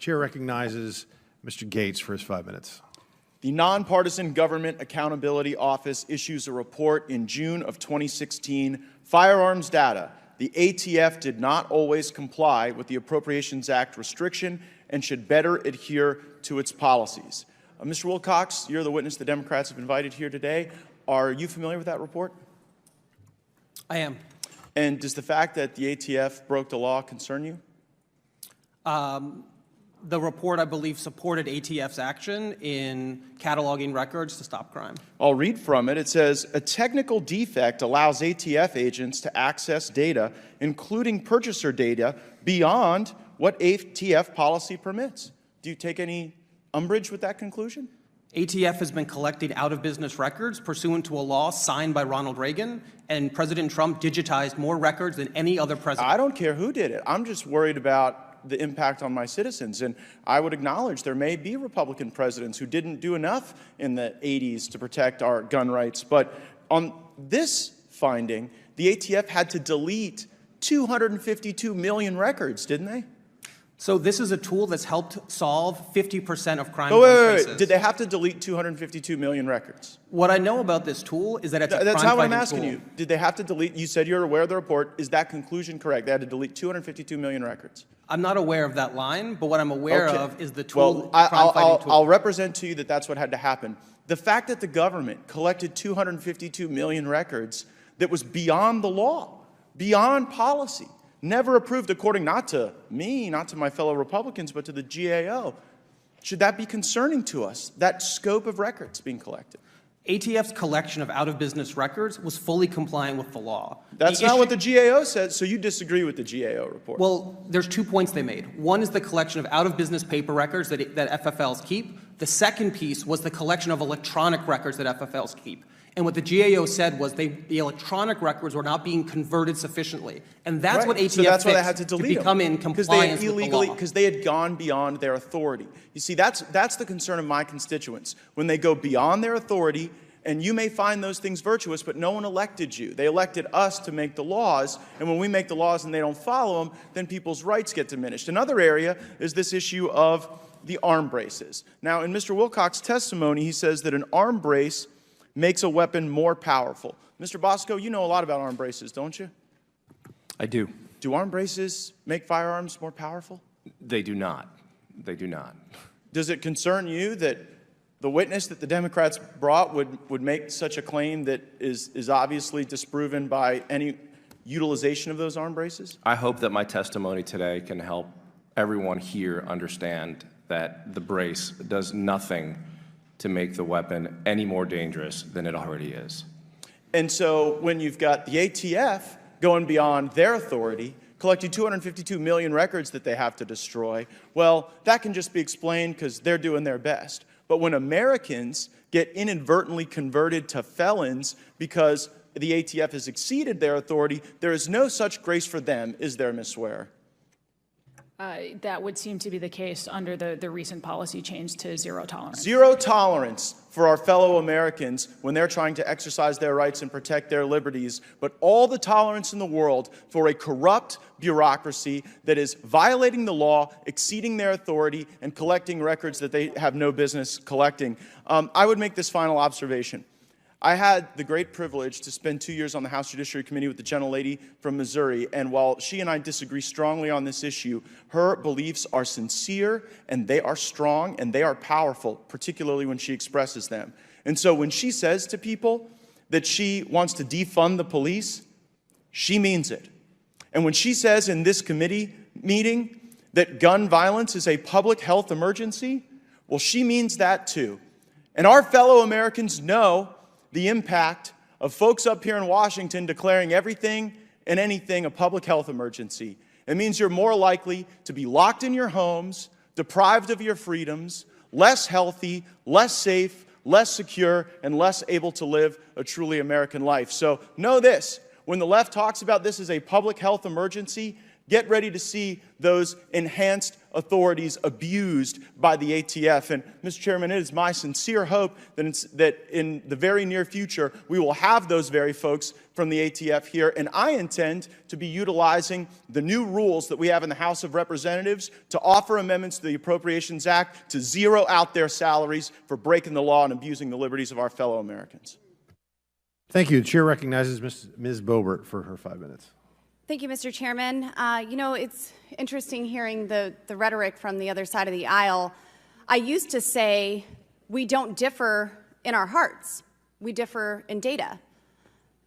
Chair recognizes Mr. Gaetz for his 5 minutes. The Nonpartisan Government Accountability Office issues a report in June of 2016, Firearms Data. The ATF did not always comply with the Appropriations Act restriction and should better adhere to its policies. Mr. Wilcox, you're the witness the Democrats have invited here today. Are you familiar with that report? I am. And does the fact that the ATF broke the law concern you? The report, I believe, supported ATF's action in cataloging records to stop crime. I'll read from it. It says, a technical defect allows ATF agents to access data, including purchaser data, beyond what ATF policy permits. Do you take any umbrage with that conclusion? ATF has been collecting out-of-business records pursuant to a law signed by Ronald Reagan, and President Trump digitized more records than any other president. I don't care who did it. I'm just worried about the impact on my citizens. And I would acknowledge there may be Republican presidents who didn't do enough in the 80s to protect our gun rights. But on this finding, the ATF had to delete 252 million records, didn't they? So this is a tool that's helped solve 50% of crime. Wait. Did they have to delete 252 million records? What I know about this tool is that it's a crime-fighting tool. That's not what I'm asking you. Did they have to delete? You said you're aware of the report. Is that conclusion correct? They had to delete 252 million records. I'm not aware of that line, but what I'm aware of is the tool. Well, I'll represent to you that that's what had to happen. The fact that the government collected 252 million records that was beyond the law, beyond policy, never approved according not to me, not to my fellow Republicans, but to the GAO. Should that be concerning to us, that scope of records being collected? ATF's collection of out-of-business records was fully compliant with the law. That's not what the GAO said, so you disagree with the GAO report. Well, there's 2 points they made. One is the collection of out-of-business paper records that FFLs keep. The second piece was the collection of electronic records that FFLs keep. And what the GAO said was the electronic records were not being converted sufficiently. And that's what ATF so that's why they had fixed to delete become in compliance with the law. Because they had gone beyond their authority. You see, that's the concern of my constituents. When they go beyond their authority, and you may find those things virtuous, but no one elected you. They elected us to make the laws, and when we make the laws and they don't follow them, then people's rights get diminished. Another area is this issue of the arm braces. Now, in Mr. Wilcox's testimony, he says that an arm brace makes a weapon more powerful. Mr. Bosco, you know a lot about arm braces, don't you? I do. Do arm braces make firearms more powerful? They do not. They do not. Does it concern you that the witness that the Democrats brought would make such a claim that is obviously disproven by any utilization of those arm braces? I hope that my testimony today can help everyone here understand that the brace does nothing to make the weapon any more dangerous than it already is. And so when you've got the ATF going beyond their authority, collecting 252 million records that they have to destroy, well, that can just be explained because they're doing their best. But when Americans get inadvertently converted to felons because the ATF has exceeded their authority, there is no such grace for them, is there, Ms. Swear? That would seem to be the case under the recent policy change to zero tolerance. Zero tolerance for our fellow Americans when they're trying to exercise their rights and protect their liberties, but all the tolerance in the world for a corrupt bureaucracy that is violating the law, exceeding their authority, and collecting records that they have no business collecting. I would make this final observation. I had the great privilege to spend 2 years on the House Judiciary Committee with the gentlelady from Missouri, and while she and I disagree strongly on this issue, her beliefs are sincere, and they are strong, and they are powerful, particularly when she expresses them. And so when she says to people that she wants to defund the police, she means it. And when she says in this committee meeting that gun violence is a public health emergency, well, she means that too. And our fellow Americans know the impact of folks up here in Washington declaring everything and anything a public health emergency. It means you're more likely to be locked in your homes, deprived of your freedoms, less healthy, less safe, less secure, and less able to live a truly American life. So know this, when the left talks about this as a public health emergency, get ready to see those enhanced authorities abused by the ATF. And, Mr. Chairman, it is my sincere hope that in the very near future, we will have those very folks from the ATF here. And I intend to be utilizing the new rules that we have in the House of Representatives to offer amendments to the Appropriations Act to zero out their salaries for breaking the law and abusing the liberties of our fellow Americans. Thank you. The chair recognizes Ms. Boebert for her 5 minutes. Thank you, Mr. Chairman. You know, it's interesting hearing the rhetoric from the other side of the aisle. I used to say we don't differ in our hearts. We differ in data.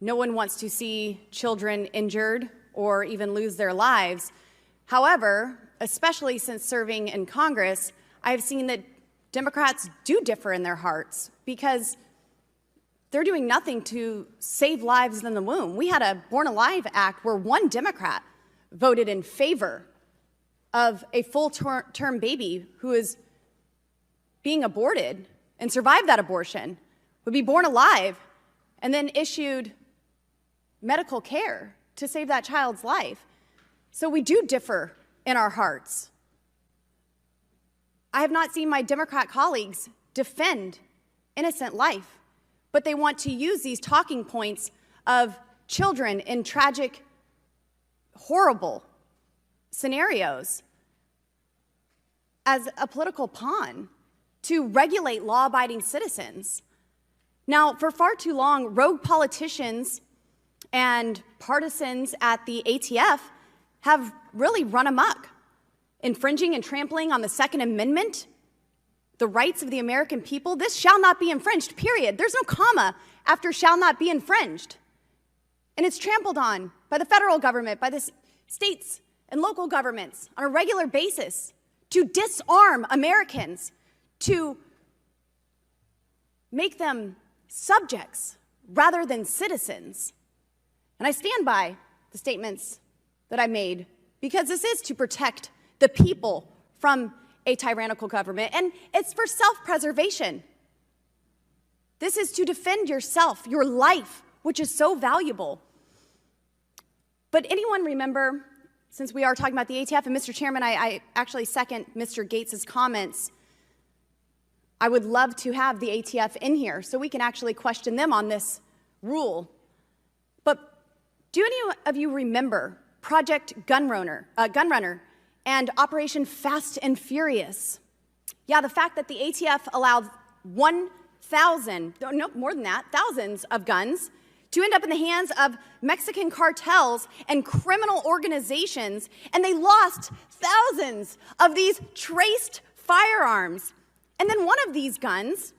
No one wants to see children injured or even lose their lives. However, especially since serving in Congress, I've seen that Democrats do differ in their hearts because they're doing nothing to save lives in the womb. We had a Born Alive Act where one Democrat voted in favor of a full-term baby who is being aborted and survived that abortion, would be born alive, and then issued medical care to save that child's life. So we do differ in our hearts. I have not seen my Democrat colleagues defend innocent life, but they want to use these talking points of children in tragic, horrible scenarios as a political pawn to regulate law-abiding citizens. Now, for far too long, rogue politicians and partisans at the ATF have really run amok, infringing and trampling on the Second Amendment, the rights of the American people. This shall not be infringed, period. There's no comma after shall not be infringed. And it's trampled on by the federal government, by the states and local governments on a regular basis to disarm Americans, to make them subjects rather than citizens. And I stand by the statements that I made because this is to protect the people from a tyrannical government, and it's for self-preservation. This is to defend yourself, your life, which is so valuable. But anyone remember, since we are talking about the ATF, and Mr. Chairman, I actually second Mr. Gaetz's comments. I would love to have the ATF in here so we can actually question them on this rule. But do any of you remember Project Gunrunner and Operation Fast and Furious? Yeah, the fact that the ATF allowed 1,000, no, more than that, thousands of guns to end up in the hands of Mexican cartels and criminal organizations, and they lost thousands of these traced firearms. And then one of these guns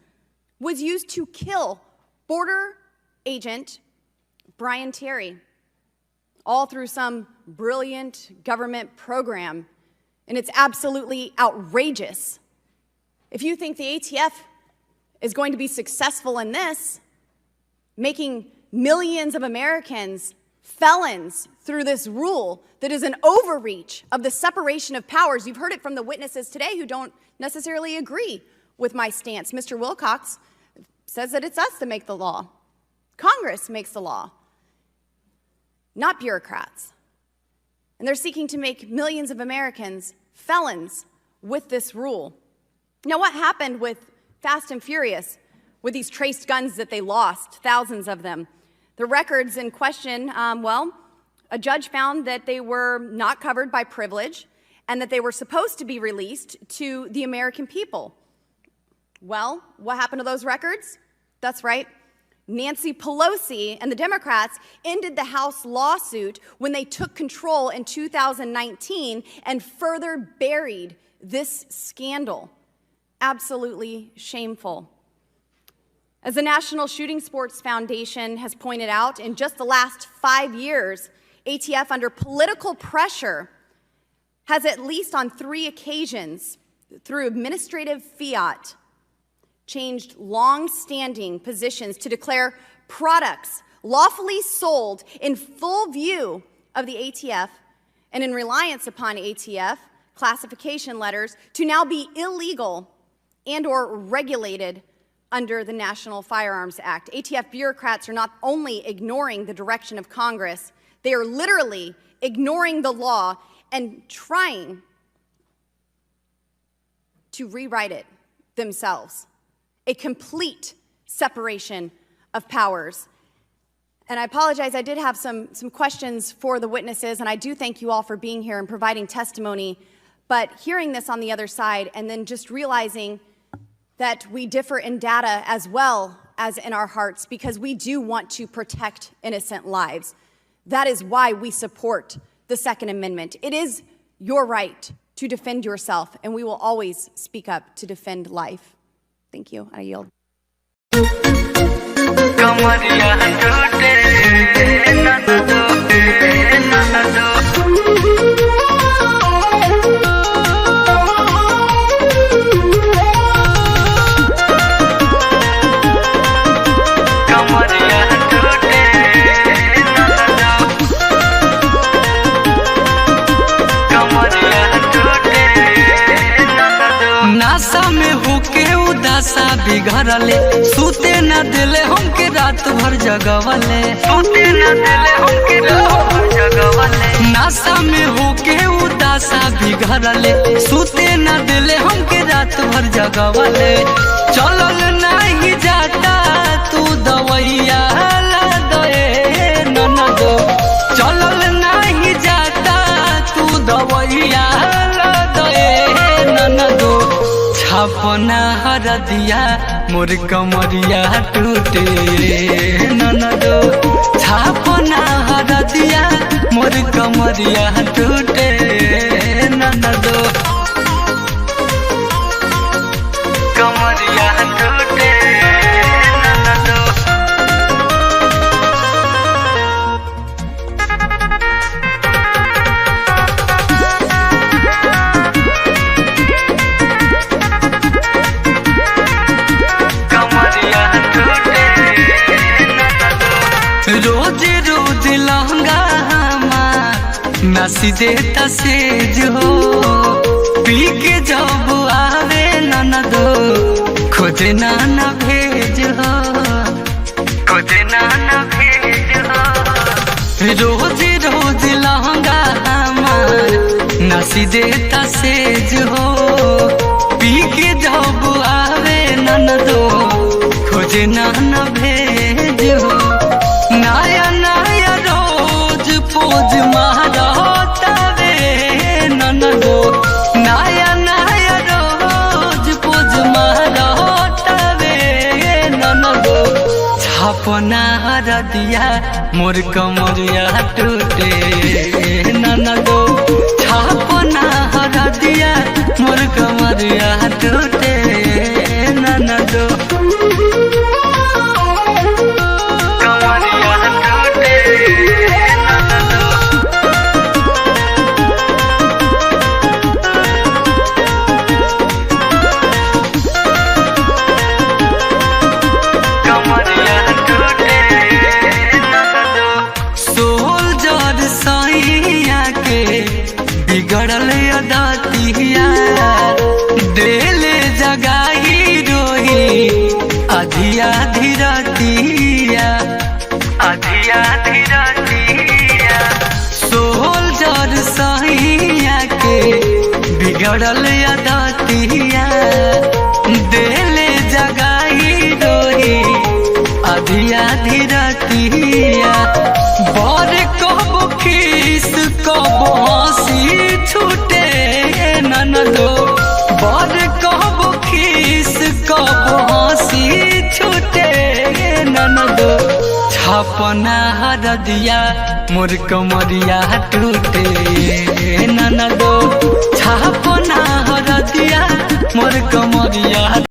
was used to kill border agent Brian Terry, all through some brilliant government program. And it's absolutely outrageous. If you think the ATF is going to be successful in this, making millions of Americans felons through this rule that is an overreach of the separation of powers. You've heard it from the witnesses today who don't necessarily agree with my stance. Mr. Wilcox says that it's us that make the law. Congress makes the law, not bureaucrats. And they're seeking to make millions of Americans felons with this rule. Now, what happened with Fast and Furious, with these traced guns that they lost, thousands of them? The records in question, well, a judge found that they were not covered by privilege and that they were supposed to be released to the American people. Well, what happened to those records? That's right. Nancy Pelosi and the Democrats ended the House lawsuit when they took control in 2019 and further buried this scandal. Absolutely shameful. As the National Shooting Sports Foundation has pointed out, in just the last 5 years, ATF, under political pressure, has at least on 3 occasions, through administrative fiat, changed long-standing positions to declare products lawfully sold in full view of the ATF and in reliance upon ATF classification letters to now be illegal and or regulated under the National Firearms Act. ATF bureaucrats are not only ignoring the direction of Congress, they are literally ignoring the law and trying to rewrite it themselves. A complete separation of powers. And I apologize, I did have some questions for the witnesses, and I do thank you all for being here and providing testimony. But hearing this on the other side and then just realizing that we differ in data as well as in our hearts, because we do want to protect innocent lives. That is why we support the Second Amendment. It is your right to defend yourself, and we will always speak up to defend life. Thank you. I yield. NASA में होके उदासा बिगड़ले, सूते न दिले हमके रात भर जगवले, सूते न दिले हमके रात भर जगवले। नासा में होके उदासा बिगड़ले, सूते न दिले हमके रात भर जगवले। चलल नहीं जाता तू दवैया ला दे ननदो, चलल नहीं जाता तू दवैया ला दे ननदो। छापना हरदिया मोर कमरिया टूटे ननदो, छापना हरदिया मोर कमरिया टूटे ननदो, कमरिया टूटे ननदो। रोज रोज लहंगा नसी देता सेज हो, पी के जब आवे ननदो खोजे नाना भेज हो, खोजे नाना भेज हो। रोज रोज लहंगा नसी देता सेज हो, पी के जब आवे ननदो खोजे नाना भेज हो। नया नया रोज पोज मारतावे ननदो, नया नया रोज पोज मारतावे ननदो। छापना हरदिया मोर कमरिया टूटे ननदो, छापना हरदिया मोर कमरिया टूटे ननदो। बिगड़ल अदातिया देले जगाही रोही अधिया धीरतिया, अधिया धीरतिया। सोल्जर सहिया के बिगड़ल अदातिया देले जगाही रोही अधिया धीरतिया। बर कब खीस कब हंसी छूटे ननदो, बर कब खीस कब हंसी छूटे ननदो। छापना हरदिया मोर कमरिया टूटे ननदो, छापना हरदिया मोर कमरिया।